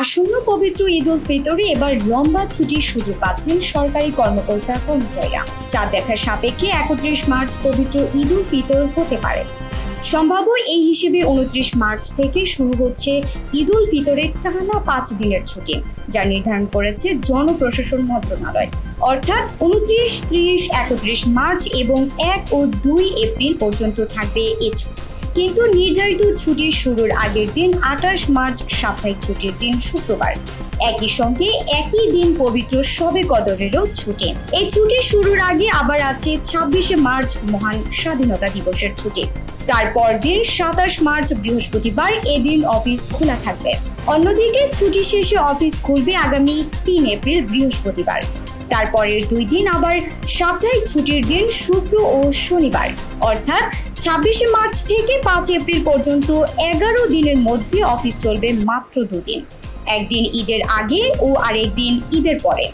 আসন্ন পবিত্র ঈদ উল ফিতরে এবার লম্বা ছুটির সুযোগ পাচ্ছেন সরকারি কর্মকর্তা কর্মচারীরা। চাঁদ দেখার সাপেক্ষে 31 মার্চ পবিত্র ঈদ উল ফিতর হতে পারে। সম্ভাব্য এই হিসেবে 29 মার্চ থেকে শুরু হচ্ছে ঈদ উল ফিতরের টানা 5 দিনের ছুটি, যা নির্ধারণ করেছে জনপ্রশাসন মন্ত্রণালয়। অর্থাৎ 29, 30, 31 মার্চ এবং 1 ও 2 এপ্রিল পর্যন্ত থাকবে এ ছুটি। কিন্তু নির্ধারিত ছুটির শুরুর আগের দিন 28 মার্চ সাপ্তাহিক ছুটির দিন শুক্রবার। একই সঙ্গে একই দিন পবিত্র শবে কদরেরও ছুটি। এই ছুটির শুরুর আগে আবার আছে 26 মার্চ মহান স্বাধীনতা দিবসের ছুটি। তারপর দিন 27 মার্চ বৃহস্পতিবার, এদিন অফিস খোলা থাকবে। অন্যদিকে ছুটি শেষে অফিস খুলবে আগামী 3 এপ্রিল বৃহস্পতিবার। তারপরের 2 দিন আবার সাপ্তাহিক ছুটির দিন শুক্র ও শনিবার। অর্থাৎ 26 মার্চ থেকে 5 এপ্রিল পর্যন্ত 11 দিনের মধ্যে অফিস চলবে মাত্র 2 দিন, একদিন ঈদের আগে ও আরেকদিন ঈদের পরে।